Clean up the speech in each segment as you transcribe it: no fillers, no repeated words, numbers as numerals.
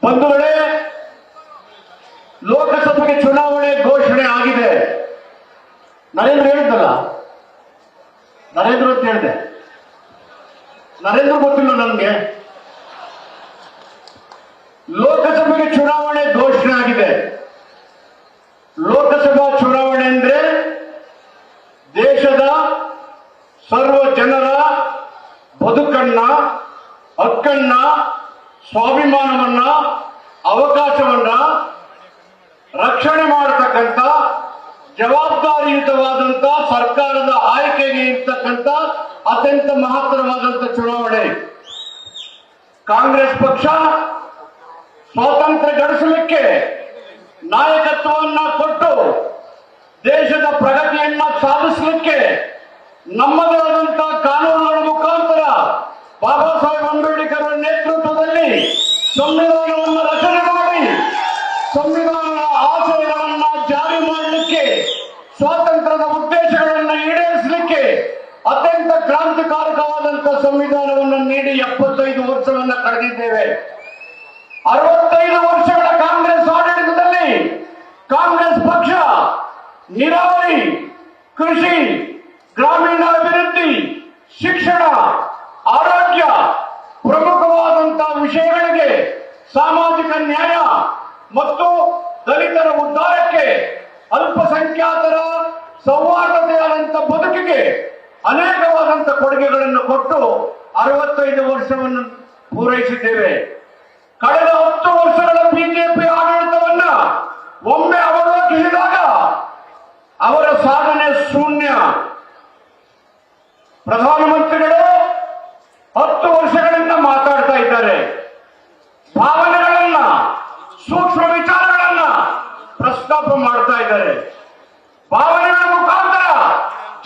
ಬಂಧುಗಳೇ, ಲೋಕಸಭೆಗೆ ಚುನಾವಣೆ ಘೋಷಣೆ ಆಗಿದೆ. ನರೇಂದ್ರ ಹೇಳಿದ್ದಲ್ಲ, ನರೇಂದ್ರ ಅಂತ ಹೇಳಿದೆ. ನರೇಂದ್ರ ಗೊತ್ತಿಲ್ಲ ನನಗೆ. ಲೋಕಸಭೆಗೆ ಚುನಾವಣೆ ಘೋಷಣೆ ಆಗಿದೆ. ಲೋಕಸಭಾ ಚುನಾವಣೆ ಅಂದ್ರೆ ದೇಶದ ಸರ್ವ ಜನರ ಬದುಕನ್ನ, ಹಕ್ಕನ್ನ, ಸ್ವಾಭಿಮಾನವನ್ನ, ಅವಕಾಶವನ್ನ ರಕ್ಷಣೆ ಮಾಡತಕ್ಕಂಥ ಜವಾಬ್ದಾರಿಯುತವಾದಂತ ಸರ್ಕಾರದ ಆಯ್ಕೆಗೆ ಇರ್ತಕ್ಕಂಥ ಅತ್ಯಂತ ಮಹತ್ತರವಾದಂತ ಚುನಾವಣೆ. ಕಾಂಗ್ರೆಸ್ ಪಕ್ಷ ಸ್ವಾತಂತ್ರ್ಯ ಗಳಿಸಲಿಕ್ಕೆ ನಾಯಕತ್ವವನ್ನ ಕೊಟ್ಟು ದೇಶದ ಪ್ರಗತಿಯನ್ನ ಸಾಧಿಸಲಿಕ್ಕೆ ನಮ್ಮದೇ ಆದಂತಹ ಕಾನೂನುಗಳ ಮುಖಾಂತರ ಬಾಬಾ ಸಾಹೇಬ್ ಅಂಬೇಡ್ಕರ್ ಅವರ ನೇತೃತ್ವದಲ್ಲಿ ಸಂವಿಧಾನವನ್ನು ರಚನೆ ಮಾಡಿ ಸಂವಿಧಾನದ ಆಶಯಗಳನ್ನ ಜಾರಿ ಮಾಡಲಿಕ್ಕೆ, ಸ್ವಾತಂತ್ರ್ಯದ ಉದ್ದೇಶಗಳನ್ನು ಈಡೇರಿಸಲಿಕ್ಕೆ ಅತ್ಯಂತ ಕ್ರಾಂತಿಕಾರಕವಾದಂತಹ ಸಂವಿಧಾನವನ್ನು ನೀಡಿ 75 ವರ್ಷವನ್ನ ಕಳೆದಿದ್ದೇವೆ. 65 ವರ್ಷಗಳ ಕಾಂಗ್ರೆಸ್ ಆಡಳಿತದಲ್ಲಿ ಕಾಂಗ್ರೆಸ್ ಪಕ್ಷ ನೀರಾವರಿ, ಕೃಷಿ, ಗ್ರಾಮೀಣಾಭಿವೃದ್ಧಿ, ಶಿಕ್ಷಣ, ಆರೋಗ್ಯ ಪ್ರಮುಖವಾದಂತಹ ವಿಷಯಗಳಿಗೆ, ಸಾಮಾಜಿಕ ನ್ಯಾಯ ಮತ್ತು ದಲಿತರ ಉದ್ಧಾರಕ್ಕೆ, ಅಲ್ಪಸಂಖ್ಯಾತರ ಸೌಹಾರ್ದತೆಯಾದಂಥ ಬದುಕಿಗೆ ಅನೇಕವಾದಂಥ ಕೊಡುಗೆಗಳನ್ನು ಕೊಟ್ಟು 65 ವರ್ಷವನ್ನು ಪೂರೈಸಿದ್ದೇವೆ. ಕಳೆದ 10 ವರ್ಷಗಳ ಬಿಜೆಪಿ ಆಡಳಿತವನ್ನ ಒಮ್ಮೆ ಅವಲೋಕಿಸಿದಾಗ ಅವರ ಸಾಧನೆ ಶೂನ್ಯ. ಪ್ರಧಾನಮಂತ್ರಿಗಳು 10 ವರ್ಷಗಳಿಂದ ಮಾತಾಡ್ತಾ ಇದ್ದಾರೆ. ಭಾವನೆಗಳನ್ನ, ಸೂಕ್ಷ್ಮ ವಿಚಾರಗಳನ್ನ ಪ್ರಸ್ತಾಪ ಮಾಡ್ತಾ ಇದ್ದಾರೆ. ಭಾವನೆಗಳ ಮುಖಾಂತರ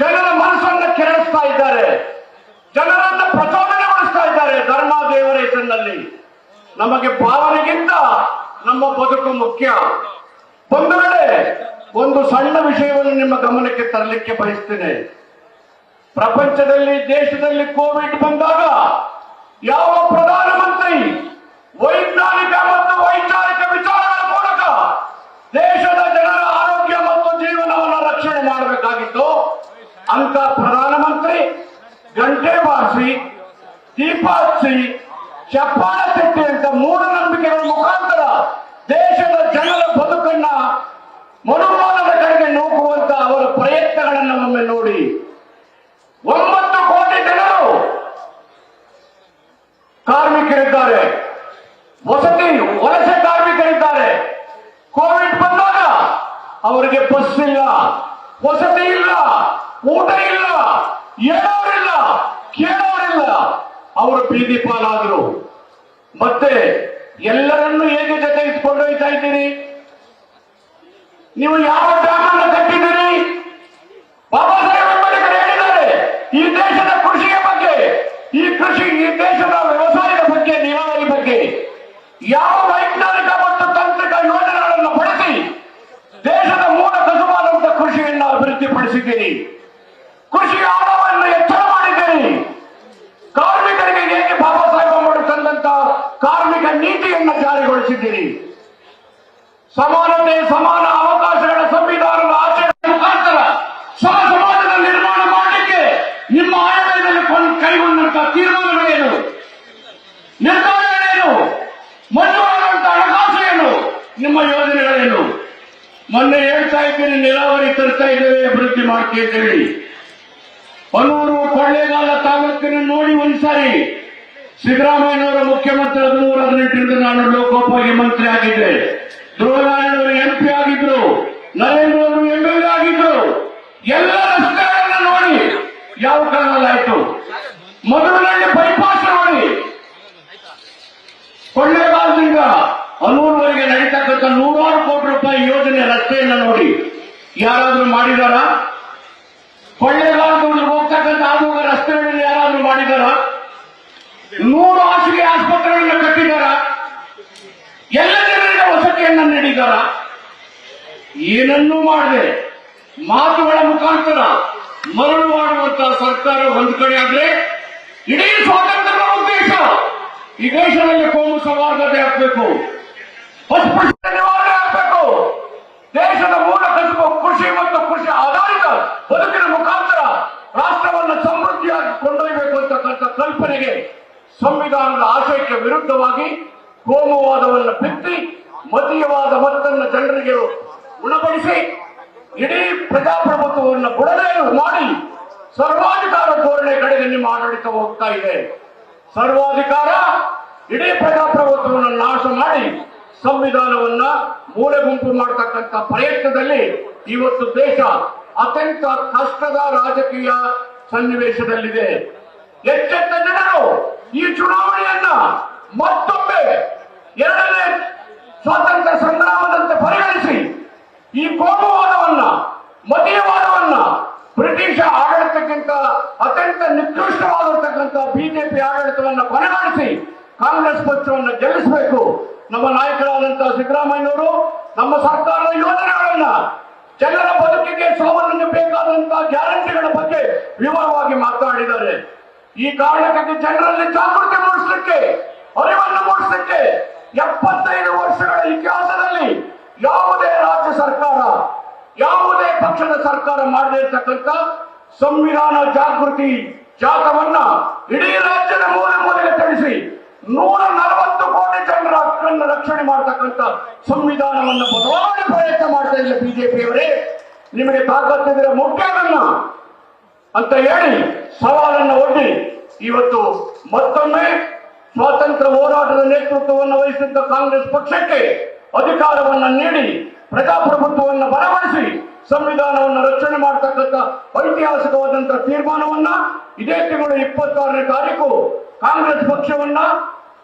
ಜನರ ಮನಸ್ಸನ್ನು ಕೆರಳಿಸ್ತಾ ಇದ್ದಾರೆ, ಜನರನ್ನ ಪ್ರಚೋದನೆಗೊಳಿಸ್ತಾ ಇದ್ದಾರೆ. ಧರ್ಮ ದೇವರ ಹೆಸರಿನಲ್ಲಿ ನಮಗೆ ಭಾವನೆಗಿಂತ ನಮ್ಮ ಬದುಕು ಮುಖ್ಯ. ಬಂಧುಗಳೇ, ಒಂದು ಸಣ್ಣ ವಿಷಯವನ್ನು ನಿಮ್ಮ ಗಮನಕ್ಕೆ ತರಲಿಕ್ಕೆ ಬಯಸ್ತೇನೆ. ಪ್ರಪಂಚದಲ್ಲಿ, ದೇಶದಲ್ಲಿ ಕೋವಿಡ್ ಬಂದಾಗ ಯಾವ ಪ್ರಧಾನಮಂತ್ರಿ ವೈಜ್ಞಾನಿಕ ಮತ್ತು ವೈಚಾರಿಕ ವಿಚಾರಗಳ ಮೂಲಕ ದೇಶದ ಜನರ ಆರೋಗ್ಯ ಮತ್ತು ಜೀವನವನ್ನು ರಕ್ಷಣೆ ಮಾಡಬೇಕಾಗಿತ್ತು, ಅಂತ ಪ್ರಧಾನಮಂತ್ರಿ ಗಂಟೆ ಬಾರಿಸಿ, ದೀಪ ಹಚ್ಚಿ, ಚಪ್ಪಾಳ ತಟ್ಟಿ ಅಂತ ಮೂಢನಂಬಿಕೆಗಳ ಮುಖಾಂತರ ದೇಶದ ಜನರ ಬದುಕನ್ನ ಮನುಮಾನದ ಕಡೆಗೆ ನೂಕುವಂತ ಅವರ ಪ್ರಯತ್ನಗಳನ್ನು ಒಮ್ಮೆ ನೋಡಿ. 9 ಕೋಟಿ ಜನರು ಕಾರ್ಮಿಕರಿದ್ದಾರೆ, ವಲಸೆ ಕಾರ್ಮಿಕರಿದ್ದಾರೆ. ಕೋವಿಡ್ ಬಂದಾಗ ಅವರಿಗೆ ಬಸ್ ಇಲ್ಲ, ವಸತಿ ಇಲ್ಲ, ಊಟ ಇಲ್ಲ, ಹೇಳೋರಿಲ್ಲ, ಕೇಳೋರಿಲ್ಲ. ಅವರು ಬೀದಿ ಪಾಲಾದರು. ಮತ್ತೆ ಎಲ್ಲರನ್ನೂ ಹೇಗೆ ಜೊತೆ ಇಟ್ಕೊಂಡೊಯ್ತಾ ಇದ್ದೀರಿ? ನೀವು ಯಾವ ಡ್ಯಾಮ್ ಅನ್ನು ಕಟ್ಟಿದ್ದೀರಿ? ಬಾಬಾ ಸಾಹೇಬ್ ಅಂಬೇಡ್ಕರ್ ಹೇಳಿದ್ದಾರೆ, ಈ ದೇಶದ ಕೃಷಿಯ ಬಗ್ಗೆ, ಈ ದೇಶದ ವ್ಯವಸಾಯದ ಬಗ್ಗೆ, ನೀರಾವರಿ ಬಗ್ಗೆ ಯಾವ ವೈಜ್ಞಾನಿಕ ಮತ್ತು ತಾಂತ್ರಿಕ ಯೋಜನೆಗಳನ್ನು ಬಳಸಿ ದೇಶದ ಮೂಲ ಕಸುಬಾದಂತ ಕೃಷಿಯನ್ನು ಅಭಿವೃದ್ಧಿಪಡಿಸಿದ್ದೀರಿ? ಕೃಷಿ ಆಳವನ್ನು ಹೆಚ್ಚಳ ಮಾಡಿದ್ದೀರಿ? ಕಾರ್ಮಿಕರಿಗೆ ಹೇಗೆ ಬಾಬಾ ಸಾಹೇಬ್ ಅಂಬೇಡ್ಕರ್ ತಂದಂತ ಕಾರ್ಮಿಕ ನೀತಿಯನ್ನು ಜಾರಿಗೊಳಿಸಿದ್ದೀರಿ? ಸಮಾನತೆ, ಸಮಾನ ಅವಕಾಶಗಳ ಸಂವಿಧಾನದ ಆಚರಣೆ ಮುಖಾಂತರ ಸಮಾಜದ ನಿರ್ಮಾಣ ಮಾಡಲಿಕ್ಕೆ ನಿಮ್ಮ ಆಯವ್ಯಯದಲ್ಲಿ ಕೈಗೊಂಡಂತಹ ತೀರ್ಮಾನಗಳೇನು, ನಿರ್ಧಾರಗಳೇನು, ಮಂಜೂರಾದಂತಹ ಹಣಕಾಸು ಏನು, ನಿಮ್ಮ ಯೋಜನೆಗಳೇನು? ಮೊನ್ನೆ ಹೇಳ್ತಾ ಇದ್ದೀರಿ ನೀರಾವರಿ ತರ್ತಾ ಇದ್ದೇವೆ, ಅಭಿವೃದ್ಧಿ ಮಾಡ್ತಾ ಇದ್ದೇವೆ. ಹೊನ್ನೂರು ಕೊಳ್ಳೇಗಾಲ ತಾಲೂಕಿನ ನೋಡಿ ಒಂದ್ಸಾರಿ ಸಿದ್ದರಾಮಯ್ಯನವರ ಮುಖ್ಯಮಂತ್ರಿ 2018ರಿಂದ ನಾನು ಲೋಕೋಪಯೋಗಿ ಮಂತ್ರಿ ಆಗಿದ್ದೆ. ಧ್ರುವನಾರಾಯಣವರು MP ಆಗಿದ್ರು, ನರೇಂದ್ರ ಅವರು MLA ಆಗಿದ್ರು. ಎಲ್ಲ ರಸ್ತೆಗಳನ್ನ ನೋಡಿ ಯಾವ ಕಾಲದಲ್ಲಾಯ್ತು. ಮಧುರನಹಳ್ಳಿ ಬೈಪಾಸ್ ನೋಡಿ, ಕೊಳ್ಳೇಗಾಲದಿಂದ ಹನೂರುವರೆಗೆ ನಡೀತಕ್ಕಂಥ 100 ಕೋಟಿ ರೂಪಾಯಿ ಯೋಜನೆ ರಸ್ತೆಯನ್ನ ನೋಡಿ ಯಾರಾದ್ರೂ ಮಾಡಿದಾರ? ಕೊಳ್ಳೇಗಾಲದವ್ರಿಗೆ ಹೋಗ್ತಕ್ಕಂಥ ಆಗುವ ರಸ್ತೆಗಳನ್ನು ಯಾರಾದ್ರೂ ಮಾಡಿದಾರ? 100 ಹಾಸಿಗೆ ಆಸ್ಪತ್ರೆಗಳನ್ನು ಕಟ್ಟಿದಾರ? ಎಲ್ಲ ಜನರಿಗೆ ವಸತಿಯನ್ನ ನೀಡಿದಾರ? ಏನನ್ನೂ ಮಾಡದೆ ಮಾತುಗಳ ಮುಖಾಂತರ ಮರಳು ಮಾಡುವಂತಹ ಸರ್ಕಾರ ಒಂದು ಕಡೆ ಆದ್ರೆ, ಇಡೀ ಸ್ವಾತಂತ್ರ್ಯದ ಉದ್ದೇಶ ಈ ದೇಶದಲ್ಲಿ ಕೋಮು ಸಮಾಜತೆ ಆಗ್ಬೇಕು, ಅಸ್ಪೃಶ್ಯತೆ ನಿವಾರಣೆ ಆಗ್ಬೇಕು. ದೇಶದ ಮೂಲ ಕಸುಬು ಕೃಷಿ ಮತ್ತು ಕೃಷಿ ಆಧಾರಿತ ಬದುಕಿನ ಮುಖಾಂತರ ರಾಷ್ಟ್ರವನ್ನು ಸಮೃದ್ಧಿಯಾಗಿ ಕೊಂಡೊಯ್ಯಬೇಕು ಅಂತಕ್ಕಂಥ ಕಲ್ಪನೆಗೆ, ಸಂವಿಧಾನದ ಆಶಯಕ್ಕೆ ವಿರುದ್ಧವಾಗಿ ಕೋಮುವಾದವನ್ನು ಬಿತ್ತಿ ಮತೀಯವಾದ ಮತ್ತನ್ನು ಜನರಿಗೆ ಉಣಬಡಿಸಿ ಇಡೀ ಪ್ರಜಾಪ್ರಭುತ್ವವನ್ನು ಬುಡಮೇಲು ಮಾಡಿ ಸರ್ವಾಧಿಕಾರ ಧೋರಣೆ ಕಡೆಗೆ ನಿಮ್ಮ ಆಡಳಿತ ಹೋಗ್ತಾ ಇದೆ. ಸರ್ವಾಧಿಕಾರ ಇಡೀ ಪ್ರಜಾಪ್ರಭುತ್ವವನ್ನು ನಾಶ ಮಾಡಿ ಸಂವಿಧಾನವನ್ನ ಮೂಲೆ ಗುಂಪು ಮಾಡತಕ್ಕಂಥ ಪ್ರಯತ್ನದಲ್ಲಿ ಇವತ್ತು ದೇಶ ಅತ್ಯಂತ ಕಷ್ಟದ ರಾಜಕೀಯ ಸನ್ನಿವೇಶದಲ್ಲಿದೆ. ಎಚ್ಚೆತ್ತ ಜನರು ಈ ಚುನಾವಣೆಯನ್ನ ಮತ್ತೊಮ್ಮೆ ಎರಡನೇ ಸ್ವಾತಂತ್ರ್ಯ ಸಂಗ್ರಾಮದಂತೆ ಪರಿಗಣಿಸಿ ಈ ಕೋಮುವಾದವನ್ನ ಮತೀಯವಾದವನ್ನ ಬ್ರಿಟಿಷ್ ಆಡಳಿತಕ್ಕಿಂತ ಅತ್ಯಂತ ನಿಕೃಷ್ಟವಾಗಿರ್ತಕ್ಕಂಥ ಬಿಜೆಪಿ ಆಡಳಿತವನ್ನ ಕೊನೆಗಾಣಿಸಿ ಕಾಂಗ್ರೆಸ್ ಪಕ್ಷವನ್ನು ಗೆಲ್ಲಿಸಬೇಕು. ನಮ್ಮ ನಾಯಕರಾದಂತಹ ಸಿದ್ದರಾಮಯ್ಯನವರು ನಮ್ಮ ಸರ್ಕಾರದ ಯೋಜನೆಗಳನ್ನ, ಜನರ ಬದುಕಿಗೆ ಸ್ವಾವಲಂಬನೆ ಬೇಕಾದಂತಹ ಗ್ಯಾರಂಟಿಗಳ ಬಗ್ಗೆ ವಿವರವಾಗಿ ಮಾತನಾಡಿದ್ದಾರೆ. ಈ ಕಾರಣಕ್ಕಾಗಿ ಜನರಲ್ಲಿ ಜಾಗೃತಿ ಮೂಡಿಸಲಿಕ್ಕೆ, ಅರಿವನ್ನು ಮೂಡಿಸಲಿಕ್ಕೆ 75 ವರ್ಷಗಳ ಇತಿಹಾಸದಲ್ಲಿ ಯಾವುದೇ ರಾಜ್ಯ ಸರ್ಕಾರ, ಯಾವುದೇ ಪಕ್ಷದ ಸರ್ಕಾರ ಮಾಡದೇ ಇರತಕ್ಕಂಥ ಸಂವಿಧಾನ ಜಾಗೃತಿ ಜಾಥವನ್ನ ಇಡೀ ರಾಜ್ಯದ ಮೂಲೆ ಮೂಲೆಗೆ ತಿಳಿಸಿ 140 ಕೋಟಿ ಜನರ ಹಕ್ಕನ್ನು ರಕ್ಷಣೆ ಮಾಡತಕ್ಕಂಥ ಸಂವಿಧಾನವನ್ನು ಬದಲಾವಣೆ ಪ್ರಯತ್ನ ಮಾಡ್ತಾ ಇಲ್ಲ ಬಿಜೆಪಿಯವರೇ. ನಿಮಗೆ ತಾಕತ್ತಿದ್ರೆ ಮುಖ್ಯದನ್ನ ಅಂತ ಹೇಳಿ ಸವಾಲನ್ನು ಒಡ್ಡಿ ಇವತ್ತು ಮತ್ತೊಮ್ಮೆ ಸ್ವಾತಂತ್ರ್ಯ ಹೋರಾಟದ ನೇತೃತ್ವವನ್ನು ವಹಿಸಿದ್ದ ಕಾಂಗ್ರೆಸ್ ಪಕ್ಷಕ್ಕೆ ಅಧಿಕಾರವನ್ನು ನೀಡಿ ಪ್ರಜಾಪ್ರಭುತ್ವವನ್ನು ಬಲಪಡಿಸಿ ಸಂವಿಧಾನವನ್ನು ರಕ್ಷಣೆ ಮಾಡತಕ್ಕಂಥ ಐತಿಹಾಸಿಕವಾದಂತಹ ತೀರ್ಮಾನವನ್ನ ಇದೇ ತಿಂಗಳು 26ನೇ ತಾರೀಕು ಕಾಂಗ್ರೆಸ್ ಪಕ್ಷವನ್ನ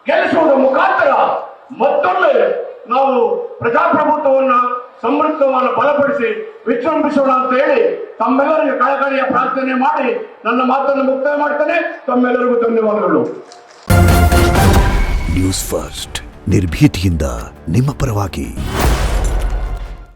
ಗೆಲ್ಲಿಸುವುದರ ಮುಖಾಂತರ ಮತ್ತೊಮ್ಮೆ ನಾವು ಪ್ರಜಾಪ್ರಭುತ್ವವನ್ನ ಸಮೃದ್ಧವನ್ನು ಬಲಪಡಿಸಿ ವಿಜೃಂಭಿಸೋಣ ಅಂತ ಹೇಳಿ ತಮ್ಮೆಲ್ಲರಿಗೆ ಕಳಕಳಿಯ ಪ್ರಾರ್ಥನೆ ಮಾಡಿ ನನ್ನ ಮಾತನ್ನು ಮುಕ್ತಾಯ ಮಾಡ್ತೇನೆ. ತಮ್ಮೆಲ್ಲರಿಗೂ ಧನ್ಯವಾದಗಳು. ನ್ಯೂಸ್ ಫಸ್ಟ್ ನಿರ್ಭೀತಿಯಿಂದ ನಿಮ್ಮ ಪರವಾಗಿ.